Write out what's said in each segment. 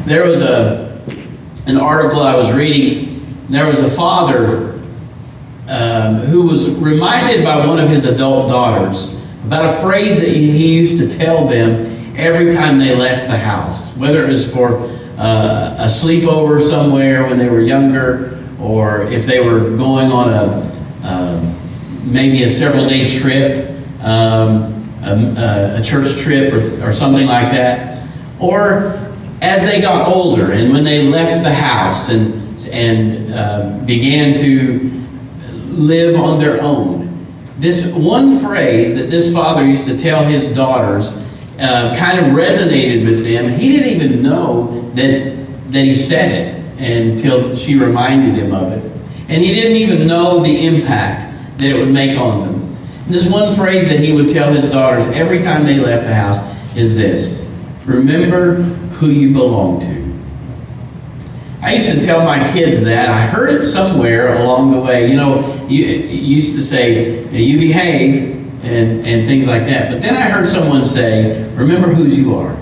There was an article I was reading. There was a father who was reminded by one of his adult daughters about a phrase that he used to tell them every time they left the house, whether it was for a sleepover somewhere when they were younger, or if they were going on maybe a several-day trip, a church trip or something like that, or as they got older and when they left the house and began to live on their own. This one phrase that this father used to tell his daughters kind of resonated with them. He didn't even know that he said it until she reminded him of it. And he didn't even know the impact that it would make on them. And this one phrase that he would tell his daughters every time they left the house is this: remember who you belong to. I used to tell my kids that. I heard it somewhere along the way. You used to say, you behave, and things like that. But then I heard someone say, remember whose you are.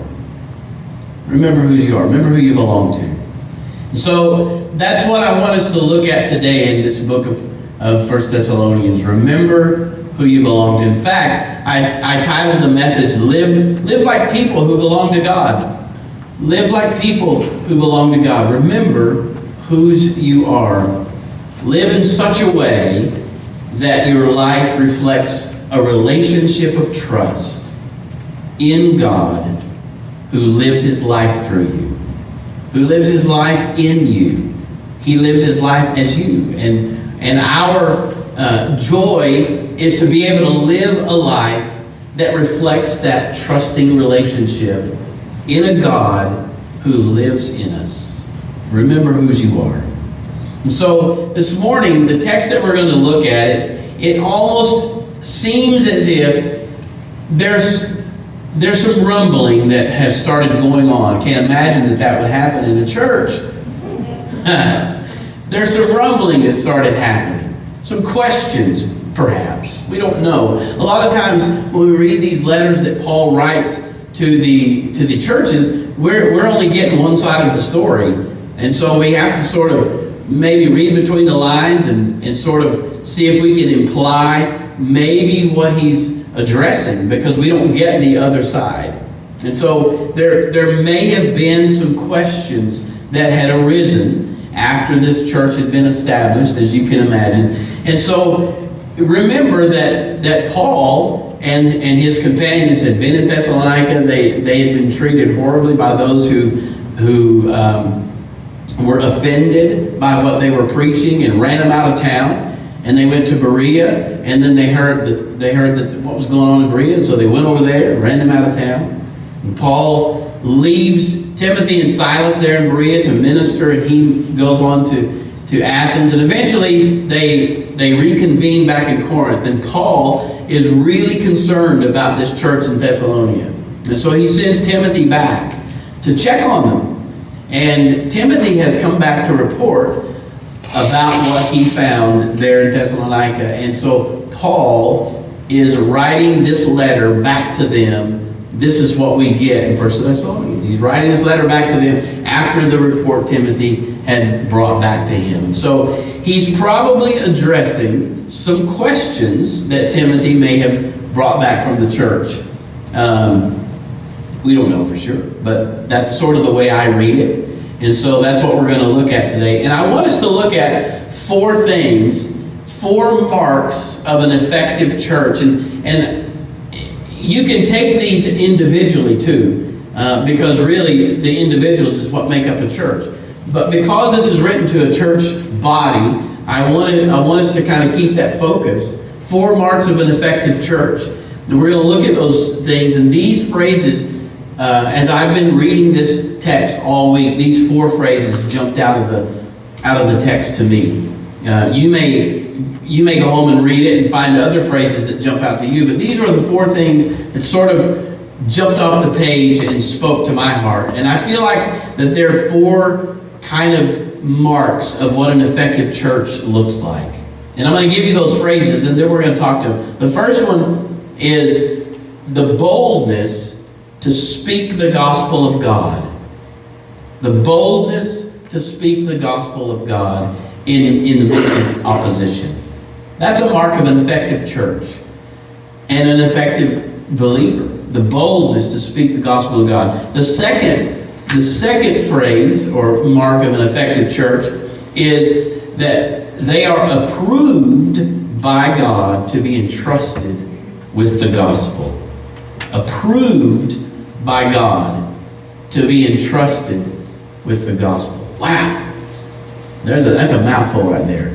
Remember whose you are. Remember who you belong to. So that's what I want us to look at today in this book of 1 Thessalonians. Remember who you belong to. In fact, I titled the message, Live Like People Who Belong to God. Live like people who belong to God. Remember whose you are. Live in such a way that your life reflects a relationship of trust in God, who lives his life through you, who lives his life in you. He lives his life as you. And our joy is to be able to live a life that reflects that trusting relationship in a God who lives in us. Remember whose you are. And so this morning, the text that we're going to look at, it almost seems as if there's some rumbling that has started going on. Can't imagine that would happen in a church. There's some rumbling that started happening. Some questions, perhaps. We don't know. A lot of times when we read these letters that Paul writes to the churches, we're only getting one side of the story. And so we have to sort of maybe read between the lines and sort of see if we can imply maybe what he's addressing, because we don't get the other side. And so there may have been some questions that had arisen after this church had been established, as you can imagine. And so remember that Paul and his companions had been in Thessalonica. They had been treated horribly by those who were offended by what they were preaching and ran them out of town. And they went to Berea, and then they heard that what was going on in Berea, and so they went over there and ran them out of town. And Paul leaves Timothy and Silas there in Berea to minister, and he goes on to Athens, and eventually they reconvene back in Corinth. And Paul is really concerned about this church in Thessalonica, and so he sends Timothy back to check on them. And Timothy has come back to report about what he found there in Thessalonica. And so Paul is writing this letter back to them. This is what we get in 1 Thessalonians. He's writing this letter back to them after the report Timothy had brought back to him. So he's probably addressing some questions that Timothy may have brought back from the church. We don't know for sure, but that's sort of the way I read it. And so that's what we're going to look at today. And I want us to look at four things, four marks of an effective church. And you can take these individually too, because really the individuals is what make up a church. But because this is written to a church body, I want us to kind of keep that focus. Four marks of an effective church. And we're going to look at those things. And these phrases, as I've been reading this text all week, these four phrases jumped out of the text to me. You may go home and read it and find other phrases that jump out to you, but these were the four things that sort of jumped off the page and spoke to my heart. And I feel like that there are four kind of marks of what an effective church looks like. And I'm going to give you those phrases, and then we're going to talk to them. The first one is the boldness to speak the gospel of God. The boldness to speak the gospel of God in the midst of opposition. That's a mark of an effective church and an effective believer. The boldness to speak the gospel of God. The second phrase or mark of an effective church is that they are approved by God to be entrusted with the gospel. Approved by God to be entrusted with the gospel. Wow. That's a mouthful right there.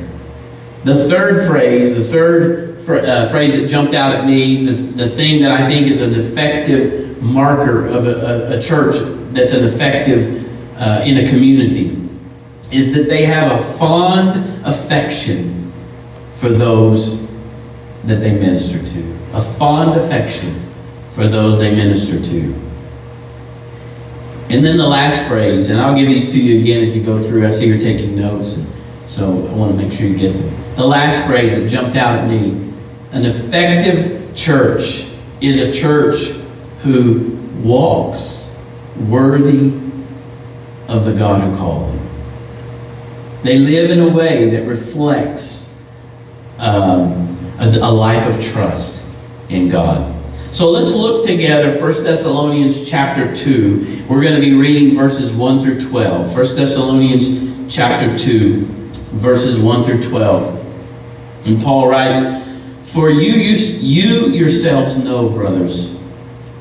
The third phrase that jumped out at me, the thing that I think is an effective marker of a church that's an effective in a community, is that they have a fond affection for those that they minister to. A fond affection for those they minister to. And then the last phrase, and I'll give these to you again as you go through. I see you're taking notes, and so I want to make sure you get them. The last phrase that jumped out at me, an effective church is a church who walks worthy of the God who called them. They live in a way that reflects a life of trust in God. So let's look together 1 Thessalonians chapter 2. We're going to be reading verses 1 through 12. 1 Thessalonians chapter 2, verses 1 through 12. And Paul writes, "For you yourselves know, brothers,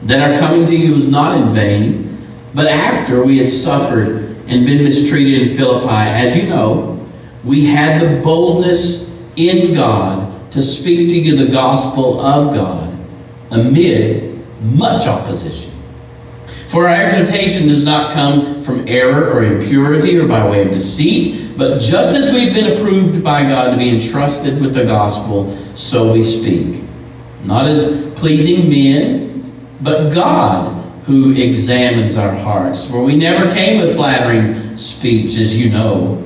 that our coming to you was not in vain, but after we had suffered and been mistreated in Philippi, as you know, we had the boldness in God to speak to you the gospel of God amid much opposition. For our exhortation does not come from error or impurity or by way of deceit, but just as we've been approved by God to be entrusted with the gospel, so we speak. Not as pleasing men, but God who examines our hearts. For we never came with flattering speech, as you know,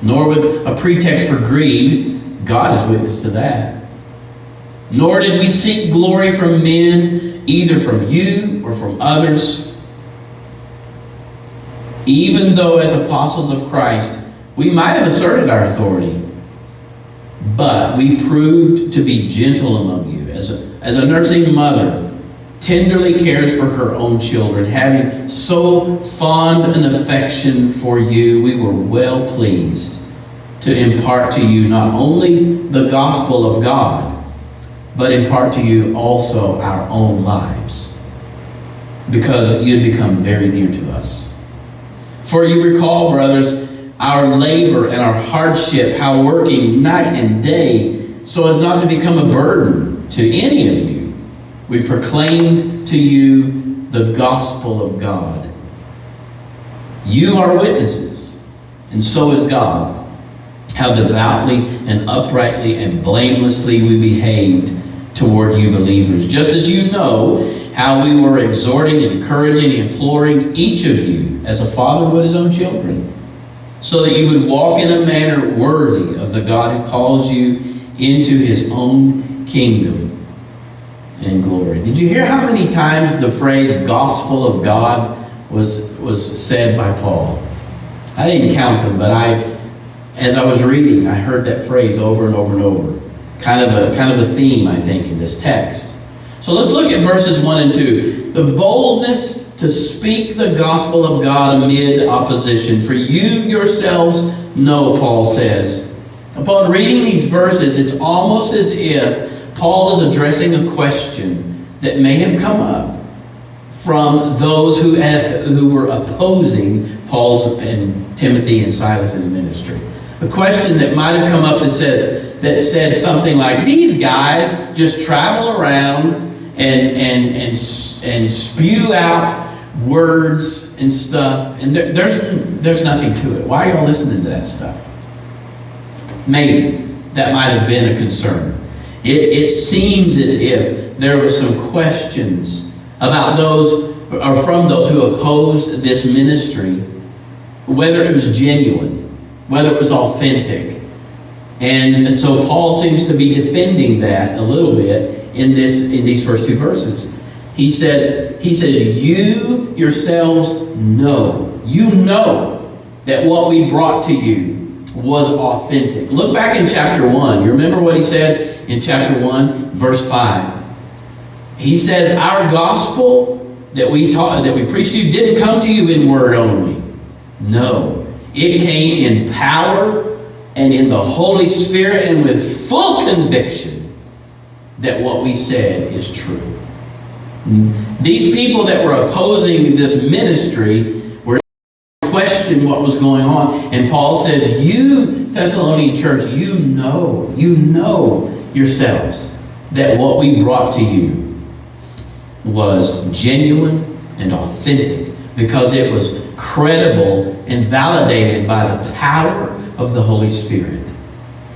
nor with a pretext for greed. God is witness to that. Nor did we seek glory from men, either from you or from others. Even though as apostles of Christ, we might have asserted our authority, but we proved to be gentle among you, as a nursing mother tenderly cares for her own children, having so fond an affection for you, we were well pleased to impart to you not only the gospel of God, but impart to you also our own lives, because you had become very dear to us. For you recall, brothers, our labor and our hardship, how working night and day, so as not to become a burden to any of you, we proclaimed to you the gospel of God. You are witnesses, and so is God, how devoutly and uprightly and blamelessly we behaved toward you believers, just as you know how we were exhorting, encouraging, imploring each of you as a father would his own children, so that you would walk in a manner worthy of the God who calls you into his own kingdom and glory. Did you hear how many times the phrase gospel of God was said by Paul? I didn't count them, but as I was reading, I heard that phrase over and over and over. Kind of a theme, I think, in this text. So let's look at verses 1 and 2. The boldness to speak the gospel of God amid opposition. For you yourselves know, Paul says. Upon reading these verses, it's almost as if Paul is addressing a question that may have come up from those who were opposing Paul's and Timothy and Silas's ministry. A question that might have come up that said something like, these guys just travel around and spew out words and stuff, and there's nothing to it. Why are y'all listening to that stuff? Maybe that might have been a concern. It seems as if there were some questions about those, or from those who opposed this ministry, whether it was genuine, whether it was authentic. And so Paul seems to be defending that a little bit in these first two verses. He says, you yourselves know you know that what we brought to you was authentic. Look back in chapter 1. You remember what he said in chapter 1, verse 5? He says, our gospel that we taught, that we preached to you, didn't come to you in word only. No, it came in power and in the Holy Spirit and with full conviction that what we said is true. These people that were opposing this ministry were questioning what was going on. And Paul says, you, Thessalonian church, you know yourselves that what we brought to you was genuine and authentic because it was credible and validated by the power of the Holy Spirit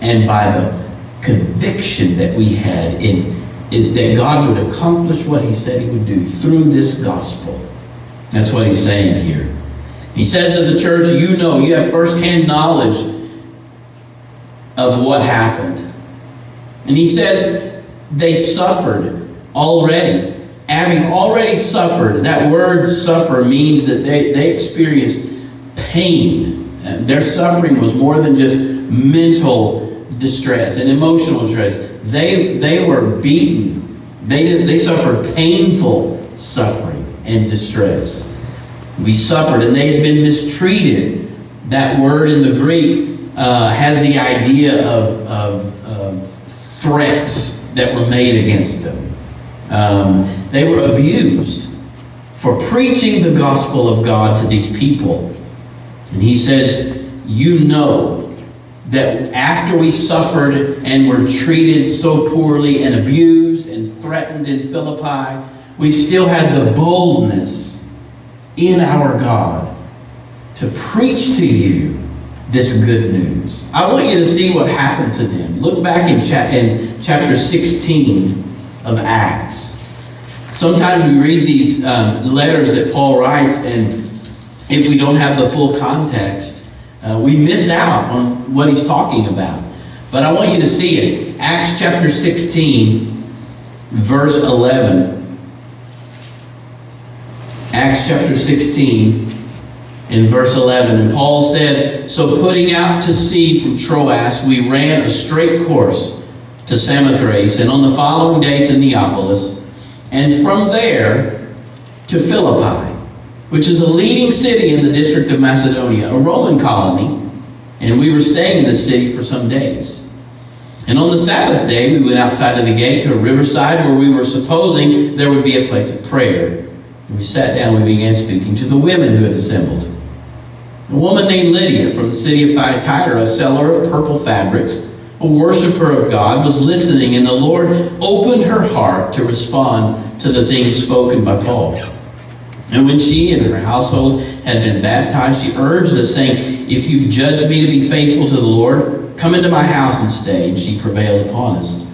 and by the conviction that we had that God would accomplish what he said he would do through this gospel. That's what he's saying here. He says to the church, you have firsthand knowledge of what happened. And he says they suffered already. Having already suffered, that word suffer means that they experienced pain. Their suffering was more than just mental distress and emotional distress. They were beaten. They suffered painful suffering and distress. We suffered, and they had been mistreated. That word in the Greek has the idea of threats that were made against them. They were abused for preaching the gospel of God to these people. And he says, you know that after we suffered and were treated so poorly and abused and threatened in Philippi, we still had the boldness in our God to preach to you this good news. I want you to see what happened to them. Look back in chapter 16 of Acts. Sometimes we read these letters that Paul writes, and if we don't have the full context, we miss out on what he's talking about. But I want you to see it. Acts chapter 16, verse 11. Acts chapter 16 in verse 11. And Paul says, so putting out to sea from Troas, we ran a straight course to Samothrace, and on the following day to Neapolis, and from there to Philippi, which is a leading city in the district of Macedonia, a Roman colony, and we were staying in the city for some days. And on the Sabbath day, we went outside of the gate to a riverside where we were supposing there would be a place of prayer. And we sat down and we began speaking to the women who had assembled. A woman named Lydia from the city of Thyatira, a seller of purple fabrics, a worshiper of God, was listening, and the Lord opened her heart to respond to the things spoken by Paul. And when she and her household had been baptized, she urged us, saying, if you've judged me to be faithful to the Lord, come into my house and stay. And she prevailed upon us.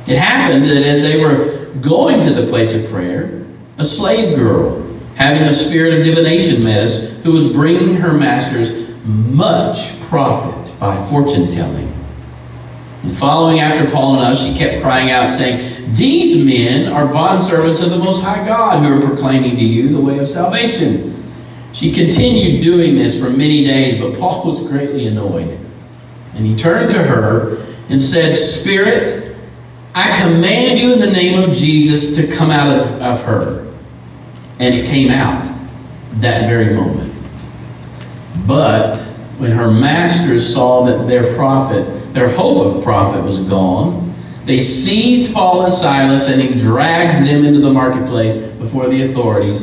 It happened that as they were going to the place of prayer, a slave girl, having a spirit of divination, met us, who was bringing her masters much profit by fortune-telling. And following after Paul and us, she kept crying out, saying, these men are bondservants of the Most High God, who are proclaiming to you the way of salvation. She continued doing this for many days, but Paul was greatly annoyed. And he turned to her and said, Spirit, I command you in the name of Jesus to come out of her. And it came out that very moment. But when her masters saw that their hope of profit was gone, they seized Paul and Silas and dragged them into the marketplace before the authorities.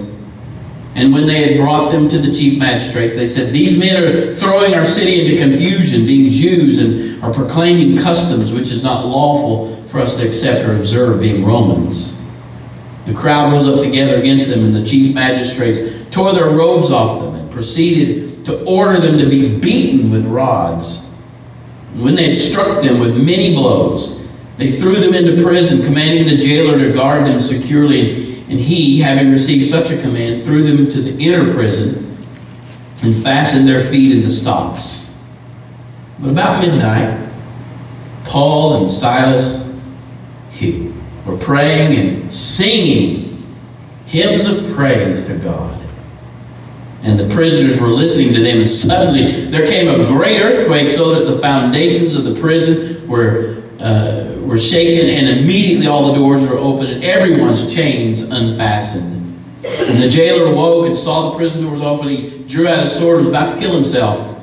And when they had brought them to the chief magistrates, they said, these men are throwing our city into confusion, being Jews, and are proclaiming customs which is not lawful for us to accept or observe, being Romans. The crowd rose up together against them, and the chief magistrates tore their robes off them and proceeded to order them to be beaten with rods. And when they had struck them with many blows, they threw them into prison, commanding the jailer to guard them securely. And he, having received such a command, threw them into the inner prison and fastened their feet in the stocks. But about midnight, Paul and Silas were praying and singing hymns of praise to God. And the prisoners were listening to them, and suddenly there came a great earthquake, so that the foundations of the prison were shaken, and immediately all the doors were opened, and everyone's chains unfastened. And the jailer awoke and saw the prison doors open. He drew out his sword and was about to kill himself,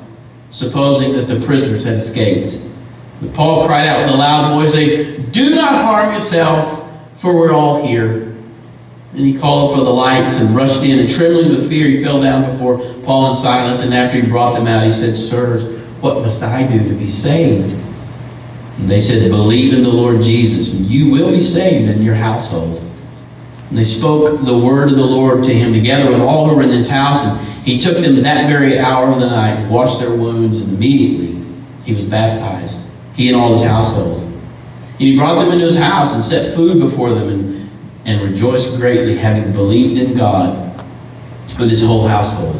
supposing that the prisoners had escaped. But Paul cried out with a loud voice, saying, "Do not harm yourself, for we're all here." And he called for the lights and rushed in, and trembling with fear, he fell down before Paul and Silas. And after he brought them out, he said, "Sirs, what must I do to be saved?" And they said, "Believe in the Lord Jesus, and you will be saved and your household." And they spoke the word of the Lord to him together with all who were in his house. And he took them that very hour of the night and washed their wounds, and immediately he was baptized, he and all his household. And he brought them into his house and set food before them, and rejoiced greatly, having believed in God with his whole household.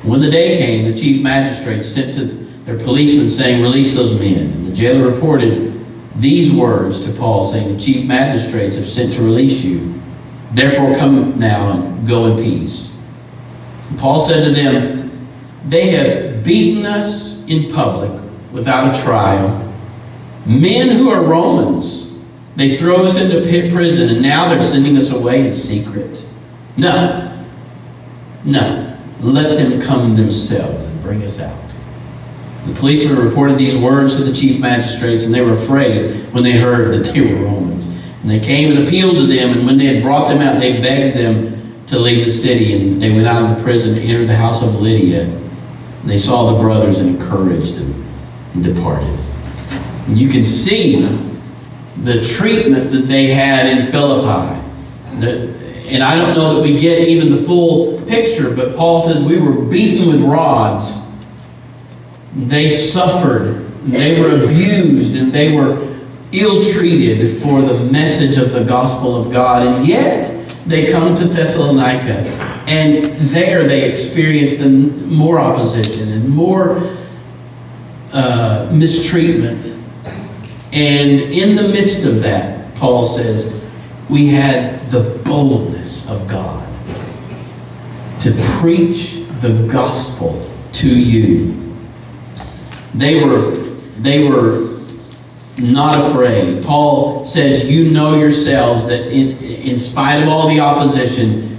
And when the day came, the chief magistrates sent to their policemen, saying, "Release those men." And the jailer reported these words to Paul, saying, "The chief magistrates have sent to release you. Therefore come now and go in peace." And Paul said to them, "They have beaten us in public without a trial. Men who are Romans. They throw us into prison, and now they're sending us away in secret. No. Let them come themselves and bring us out." The policemen reported these words to the chief magistrates, and they were afraid when they heard that they were Romans. And they came and appealed to them, and when they had brought them out, they begged them to leave the city. And they went out of the prison and entered the house of Lydia. And they saw the brothers and encouraged them and departed. And you can see the treatment that they had in Philippi. And I don't know that we get even the full picture, but Paul says we were beaten with rods. They suffered, they were abused, and they were ill-treated for the message of the gospel of God. And yet, they come to Thessalonica, and there they experienced more opposition and more mistreatment. And in the midst of that, Paul says, we had the boldness of God to preach the gospel to you. They were not afraid. Paul says, you know yourselves that in spite of all the opposition,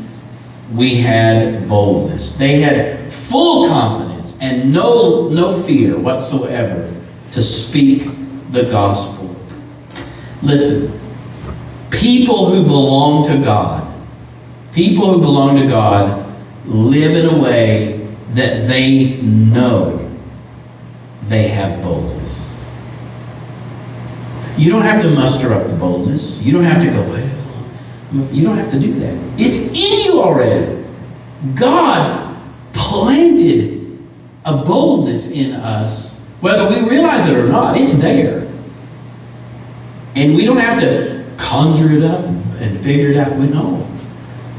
we had boldness. They had full confidence and no fear whatsoever to speak the gospel. Listen, people who belong to God live in a way that they know they have boldness. You don't have to muster up the boldness. You don't have to go, well, you don't have to do that. It's in you already. God planted a boldness in us, whether we realize it or not. It's there. And we don't have to conjure it up and figure it out. We know.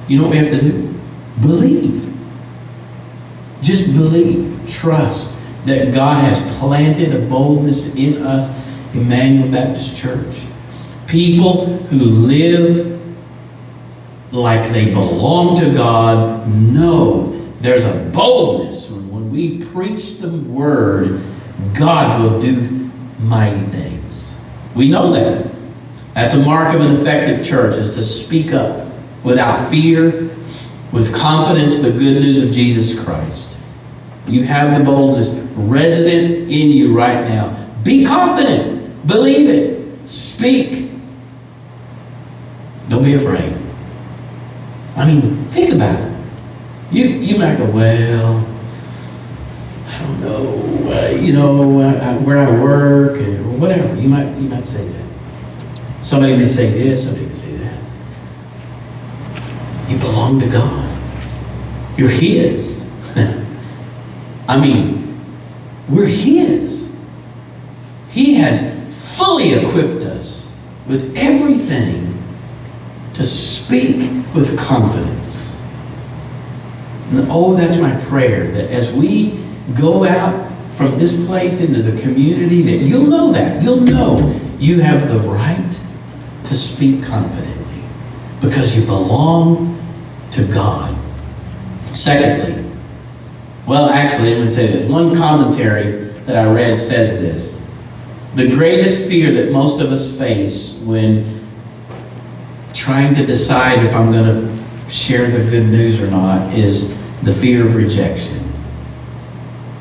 You know what we have to do? Believe. Just believe. Trust that God has planted a boldness in us, Emmanuel Baptist Church. People who live like they belong to God know there's a boldness when we preach the word, God will do mighty things. We know that. That's a mark of an effective church, is to speak up without fear, with confidence, the good news of Jesus Christ. You have the boldness resident in you right now. Be confident. Believe it. Speak. Don't be afraid. I mean, think about it. You might go, well, I don't know, where I work or whatever. You might say that. Somebody may say this, somebody may say that. You belong to God. You're His. I mean, we're His. He has fully equipped us with everything to speak with confidence. And that's my prayer, that as we go out from this place into the community, that you'll know you have the right to speak confidently because you belong to God. Secondly, Well, actually, let me say this. One commentary that I read says this. The greatest fear that most of us face when trying to decide if I'm going to share the good news or not is the fear of rejection.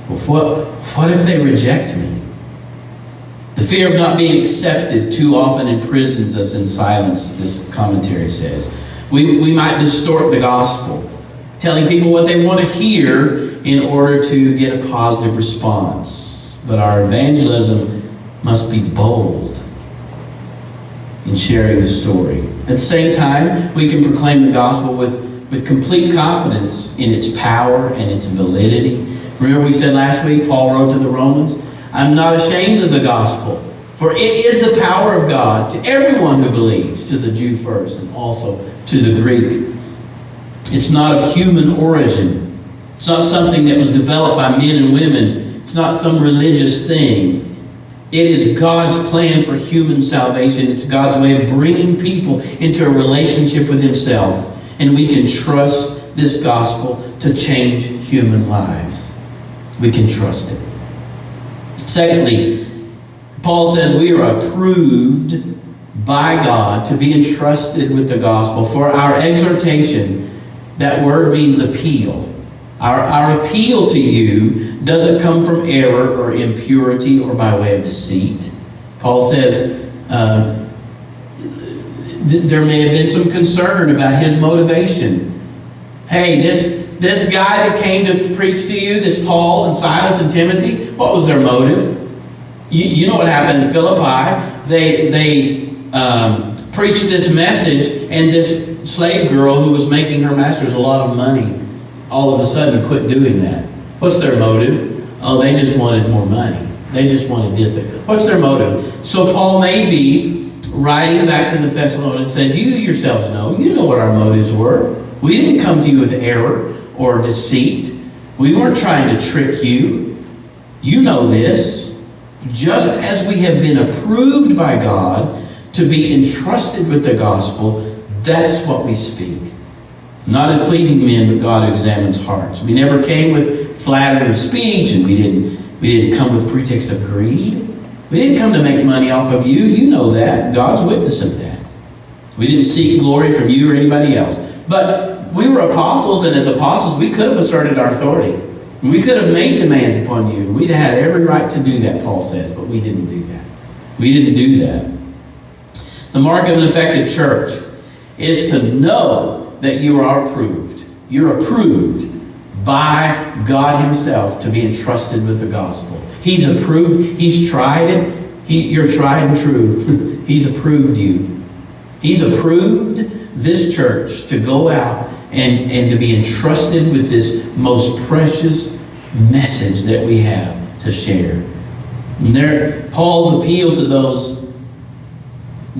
Well, what if they reject me? The fear of not being accepted too often imprisons us in silence, this commentary says. We might distort the gospel, telling people what they want to hear in order to get a positive response. But our evangelism must be bold in sharing the story. At the same time, we can proclaim the gospel with complete confidence in its power and its validity. Remember we said last week, Paul wrote to the Romans, I'm not ashamed of the gospel, for it is the power of God to everyone who believes, to the Jew first and also to the Greek. It's not of human origin. It's not something that was developed by men and women. It's not some religious thing. It is God's plan for human salvation. It's God's way of bringing people into a relationship with Himself. And we can trust this gospel to change human lives. We can trust it. Secondly, Paul says we are approved by God to be entrusted with the gospel for our exhortation. That word means appeal. Our appeal to you doesn't come from error or impurity or by way of deceit. Paul says there may have been some concern about his motivation. Hey, this guy that came to preach to you, this Paul and Silas and Timothy, what was their motive? You know what happened in Philippi. They preached this message, and this slave girl who was making her masters a lot of money all of a sudden quit doing that. What's their motive? Oh, they just wanted more money. They just wanted this. What's their motive? So Paul may be writing back to the Thessalonians and says, you yourselves know. You know what our motives were. We didn't come to you with error or deceit. We weren't trying to trick you. You know this. Just as we have been approved by God to be entrusted with the gospel, that's what we speak. Not as pleasing men, but God who examines hearts. We never came with flattery of speech, and we didn't come with pretext of greed. We didn't come to make money off of you. You know that. God's witness of that. We didn't seek glory from you or anybody else. But we were apostles, and as apostles, we could have asserted our authority. We could have made demands upon you. We'd had every right to do that, Paul says, but we didn't do that. We didn't do that. The mark of an effective church is to know that you are approved. You're approved by God Himself to be entrusted with the gospel. He's approved. He's tried it. You're tried and true. He's approved you. He's approved this church to go out and to be entrusted with this most precious message that we have to share. And Paul's appeal to those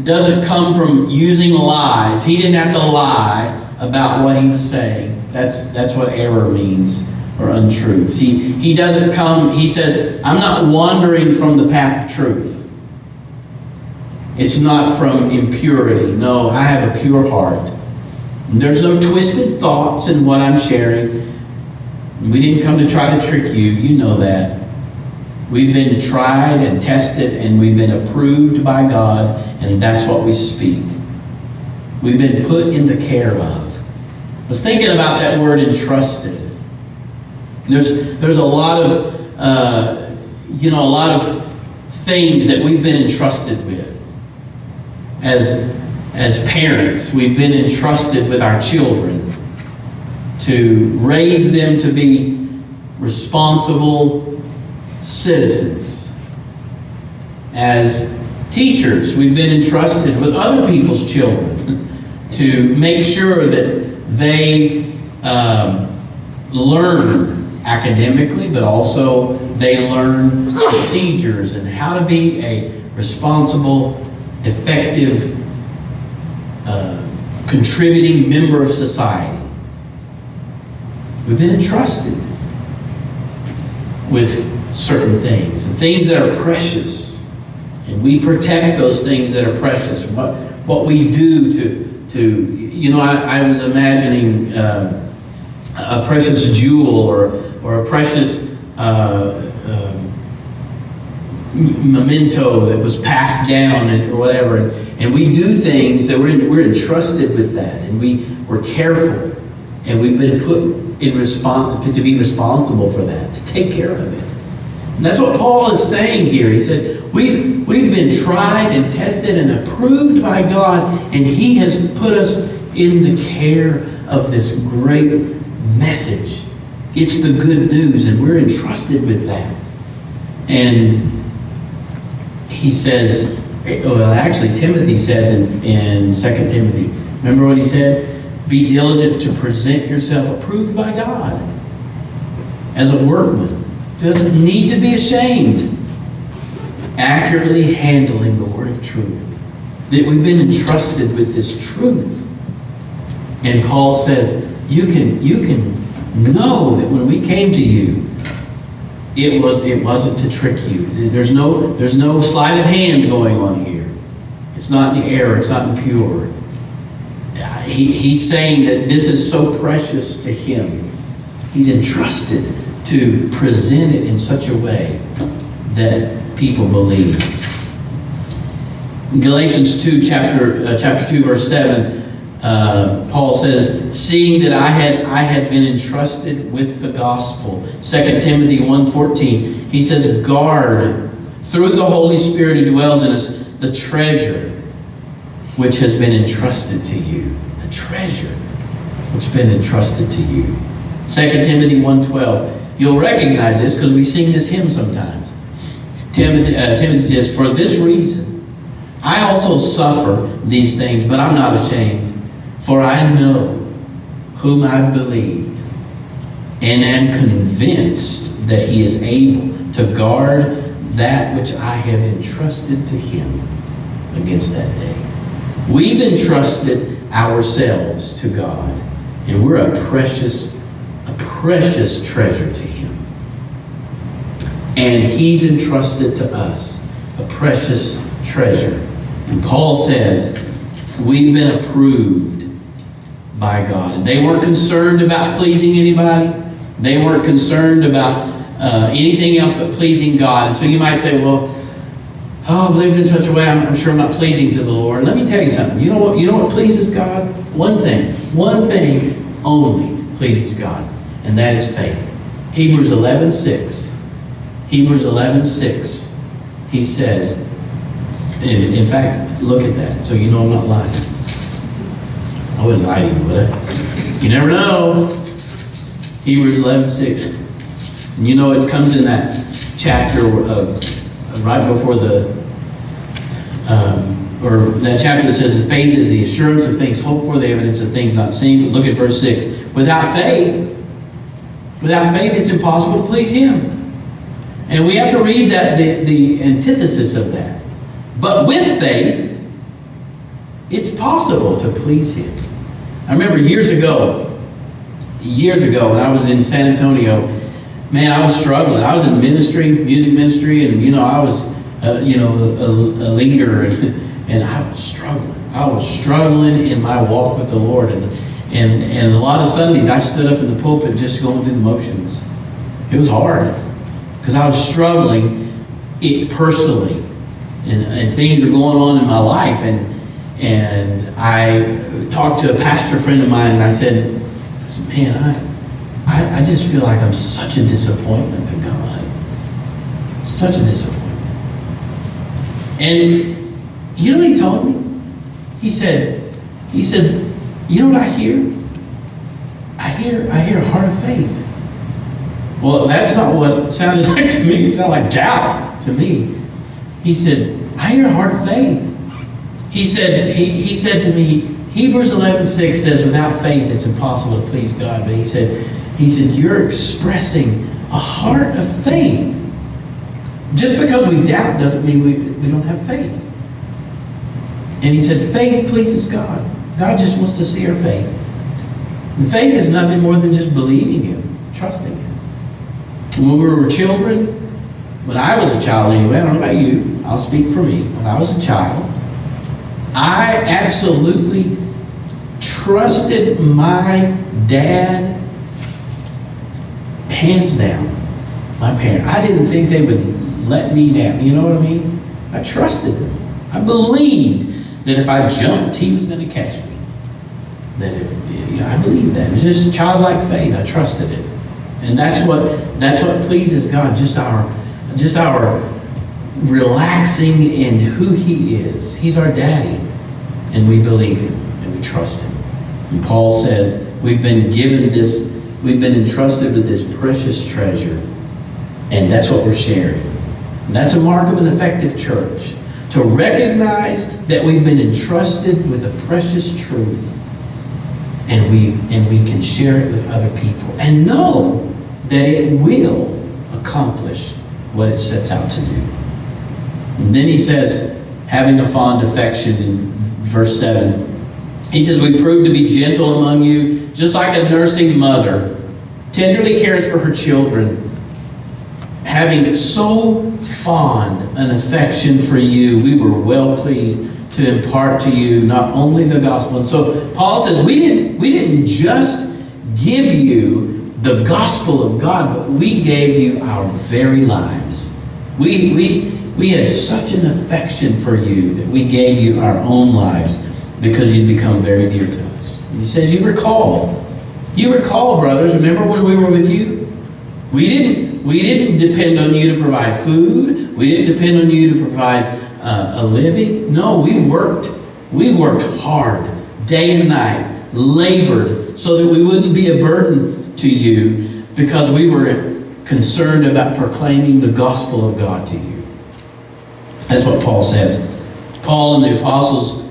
doesn't come from using lies. He didn't have to lie about what he was saying. That's what error means, or untruths. He doesn't come, he says, I'm not wandering from the path of truth. It's not from impurity. No, I have a pure heart. And there's no twisted thoughts in what I'm sharing. We didn't come to try to trick you. You know that. We've been tried and tested, and we've been approved by God, and that's what we speak. We've been put in the care of. I was thinking about that word entrusted. There's a lot of a lot of things that we've been entrusted with. As parents, we've been entrusted with our children to raise them to be responsible citizens. As teachers, we've been entrusted with other people's children to make sure that they learn academically, but also they learn procedures and how to be a responsible, effective, contributing member of society. We've been entrusted with certain things, and things that are precious, and we protect those things that are precious. What we do to I was imagining a precious jewel or or a precious memento that was passed down or whatever. And we do things that we're entrusted with that, and we're careful, and we've been put to be responsible for that, to take care of it. And that's what Paul is saying here. He said, we've been tried and tested and approved by God, and He has put us in the care of this great message. It's the good news, and we're entrusted with that. And he says, well, actually, Timothy says in 2 Timothy, remember what he said? Be diligent to present yourself approved by God as a workman. Doesn't need to be ashamed. Accurately handling the word of truth. That we've been entrusted with this truth. And Paul says, you can know that when we came to you, it wasn't to trick you. There's no sleight of hand going on here. It's not in the error. It's not impure. He's saying that this is so precious to him. He's entrusted to present it in such a way that people believe. In Galatians 2, chapter 2, verse 7, Paul says, seeing that I had been entrusted with the gospel. 2 Timothy 1:14, he says, guard through the Holy Spirit who dwells in us the treasure which has been entrusted to you. The treasure which has been entrusted to you. 2 Timothy 1:12. You'll recognize this because we sing this hymn sometimes. Timothy says, for this reason, I also suffer these things, but I'm not ashamed. For I know whom I've believed, and am convinced that He is able to guard that which I have entrusted to Him against that day. We've entrusted ourselves to God, and we're a precious treasure to Him. And He's entrusted to us a precious treasure. And Paul says, we've been approved by God. And they weren't concerned about pleasing anybody. They weren't concerned about anything else but pleasing God. And so you might say, well, I've lived in such a way, I'm sure I'm not pleasing to the Lord. Let me tell you something. You know what pleases God? One thing only pleases God, and that is faith. Hebrews 11:6. Hebrews 11:6. He says, in fact, look at that, so you know I'm not lying. I wouldn't lie to you, would I? You never know. Hebrews 11:6. And you know it comes in that chapter right before or that chapter that says that faith is the assurance of things hoped for, the evidence of things not seen. Look at verse 6. Without faith, it's impossible to please Him. And we have to read that the antithesis of that. But with faith, it's possible to please Him. I remember years ago, when I was in San Antonio, man, I was struggling. I was in music ministry, and I was, a leader, and I was struggling. I was struggling in my walk with the Lord, and a lot of Sundays I stood up in the pulpit just going through the motions. It was hard because I was struggling personally, and things were going on in my life, and I talked to a pastor friend of mine, and I said, man, I just feel like I'm such a disappointment to God. Such a disappointment. And you know what he told me? He said, you know what I hear? I hear a heart of faith. Well, that's not what it sounded like to me. It sounded like doubt to me. He said, I hear a heart of faith. He said to me, Hebrews 11:6 says, without faith it's impossible to please God. But he said, you're expressing a heart of faith. Just because we doubt doesn't mean we don't have faith. And he said, faith pleases God. God just wants to see our faith. And faith is nothing more than just believing Him, trusting Him. When we were children, when I was a child anyway, I don't know about you, I'll speak for me. When I was a child, I absolutely trusted my dad hands down, my parents, I didn't think they would let me down. You know what I mean? I trusted them. I believed that if I jumped, he was going to catch me. I believed that. It was just a childlike faith. I trusted it. And that's what pleases God, just our relaxing in who he is. He's our daddy, and we believe him and we trust him. And Paul says we've been entrusted with this precious treasure, and that's what we're sharing. And that's a mark of an effective church, to recognize that we've been entrusted with a precious truth, and we can share it with other people and know that it will accomplish what it sets out to do. And then he says, having a fond affection in verse 7, he says, we prove to be gentle among you, just like a nursing mother tenderly cares for her children. Having so fond an affection for you, we were well pleased to impart to you not only the gospel. And so Paul says, we didn't just give you the gospel of God, but we gave you our very lives. We had such an affection for you that we gave you our own lives because you'd become very dear to us. And he says, you recall, brothers, remember when we were with you? We didn't depend on you to provide food. We didn't depend on you to provide a living. No, we worked hard, day and night, labored so that we wouldn't be a burden to you because we were concerned about proclaiming the gospel of God to you. That's what Paul says. Paul and the apostles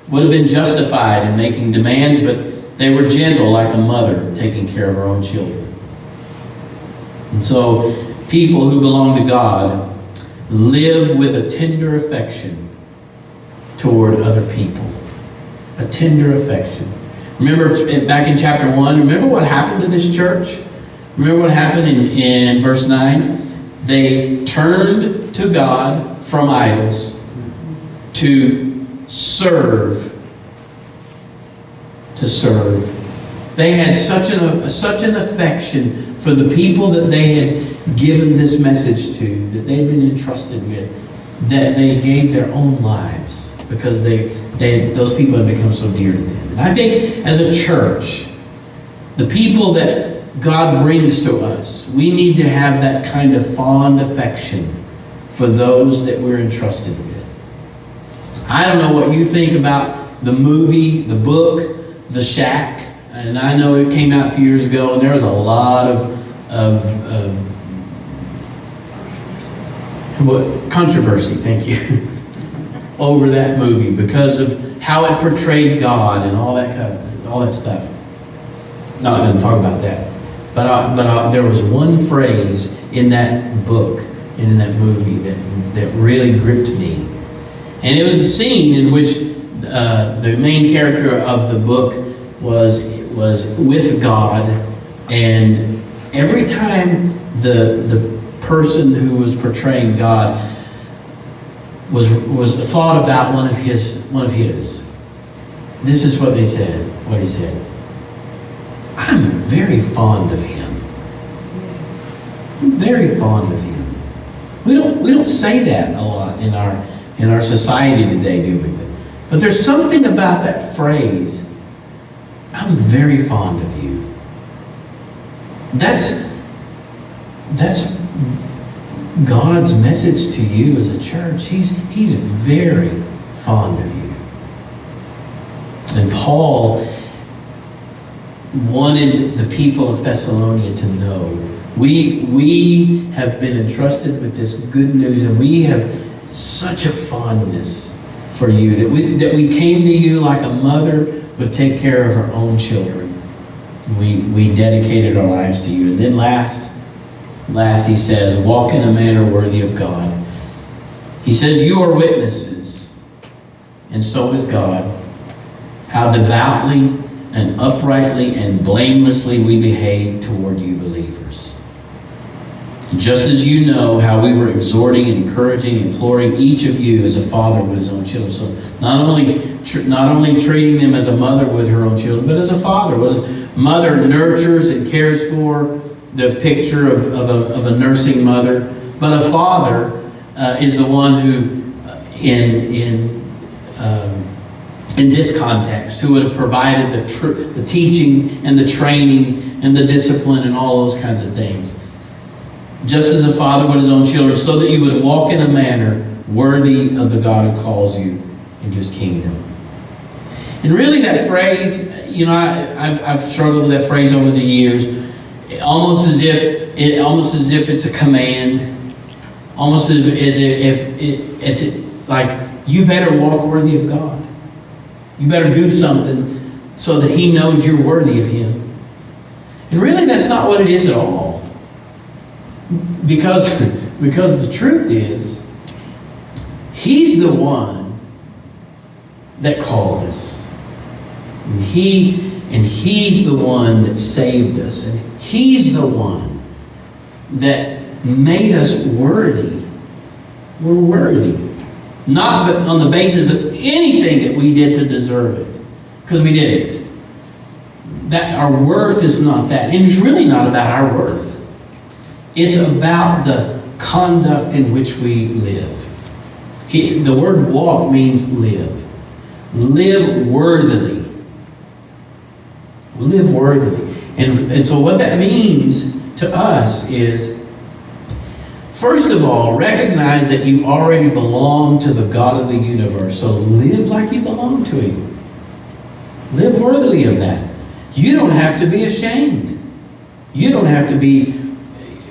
would have been justified in making demands, but they were gentle like a mother taking care of her own children. And so people who belong to God live with a tender affection toward other people. A tender affection. Remember back in chapter 1, remember what happened to this church? Remember what happened in verse 9? They turned to God from idols to serve. They had such an affection for the people that they had given this message to, that they'd been entrusted with, that they gave their own lives because those people had become so dear to them. And I think as a church, the people that God brings to us, we need to have that kind of fond affection for those that we're entrusted with. I don't know what you think about the movie, the book, The Shack. And I know it came out a few years ago, and there was a lot of controversy, thank you, over that movie because of how it portrayed God and all that stuff. Not going to talk about that. But there was one phrase in that book and in that movie that really gripped me. And it was a scene in which the main character of the book was with God, and every time the person who was portraying God was thought about one of his. This is what he said. I'm very fond of him. I'm very fond of him. We don't say that a lot in our society today, do we? But there's something about that phrase, I'm very fond of you. That's God's message to you as a church. He's very fond of you. And Paul wanted the people of Thessalonia to know we have been entrusted with this good news, and we have such a fondness for you that we came to you like a mother would take care of her own children. We dedicated our lives to you. And then last he says, walk in a manner worthy of God. He says, you are witnesses, and so is God, how devoutly and uprightly and blamelessly we behave toward you believers. Just as you know how we were exhorting and encouraging, imploring each of you as a father would his own children. So not only treating them as a mother would her own children, but as a father. Mother nurtures and cares for the picture of a nursing mother, but a father is the one who, in this context, who would have provided the teaching and the training and the discipline and all those kinds of things. Just as a father would his own children, so that you would walk in a manner worthy of the God who calls you into his kingdom. And really that phrase, I've struggled with that phrase over the years, almost as if it's a command, almost as if it's like, you better walk worthy of God. You better do something so that he knows you're worthy of him. And really that's not what it is at all. Because the truth is, he's the one that called us. And he's the one that saved us. And he's the one that made us worthy. We're worthy. Not on the basis of anything that we did to deserve it. Because we didn't. That our worth is not that. And it's really not about our worth. It's about the conduct in which we live. The word walk means live. Live worthily. Live worthily. And so what that means to us is, first of all, recognize that you already belong to the God of the universe. So live like you belong to him. Live worthily of that. You don't have to be ashamed. You don't have to be,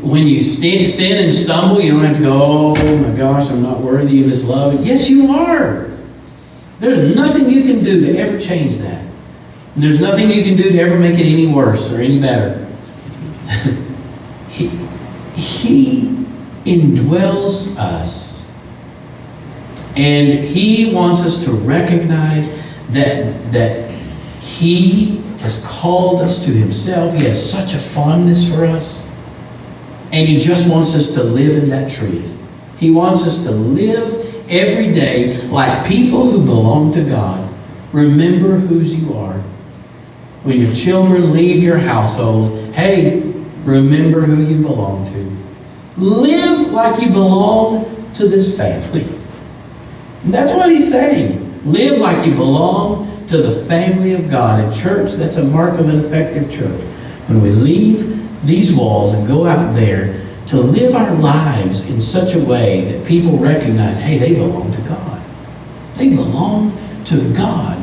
when you sin and stumble, you don't have to go, oh my gosh, I'm not worthy of his love. Yes, you are. There's nothing you can do to ever change that. And there's nothing you can do to ever make it any worse or any better. He indwells us. And he wants us to recognize that he has called us to himself. He has such a fondness for us. And he just wants us to live in that truth. He wants us to live every day like people who belong to God. Remember whose you are. When your children leave your household, hey, remember who you belong to. Live like you belong to this family. And that's what he's saying. Live like you belong to the family of God. In church, that's a mark of an effective church. When we leave these walls and go out there to live our lives in such a way that people recognize, hey, they belong to God. They belong to God.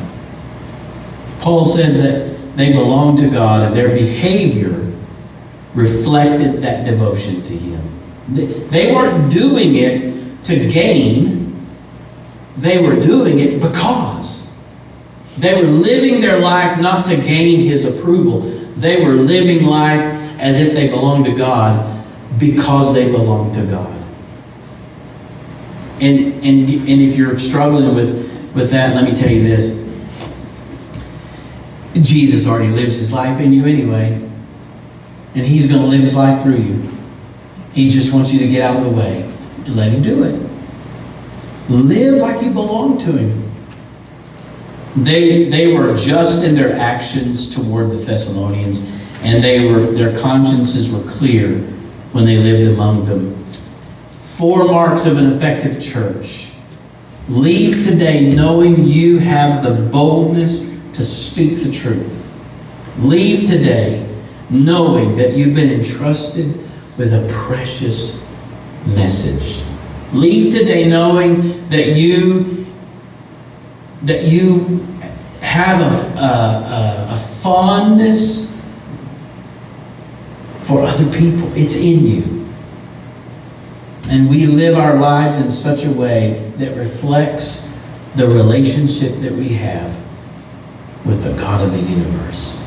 Paul says that they belong to God and their behavior reflected that devotion to him. They weren't doing it to gain. They were doing it because. They were living their life not to gain his approval. They were living life as if they belonged to God because they belonged to God. And if you're struggling with that, let me tell you this. Jesus already lives his life in you anyway. And he's going to live his life through you. He just wants you to get out of the way and let him do it. Live like you belong to him. They were just in their actions toward the Thessalonians, and their consciences were clear when they lived among them. 4 marks of an effective church. Leave today knowing you have the boldness to speak the truth. Leave today knowing that you've been entrusted with a precious message. Leave today knowing that you have a fondness for other people. It's in you. And we live our lives in such a way that reflects the relationship that we have with the God of the universe.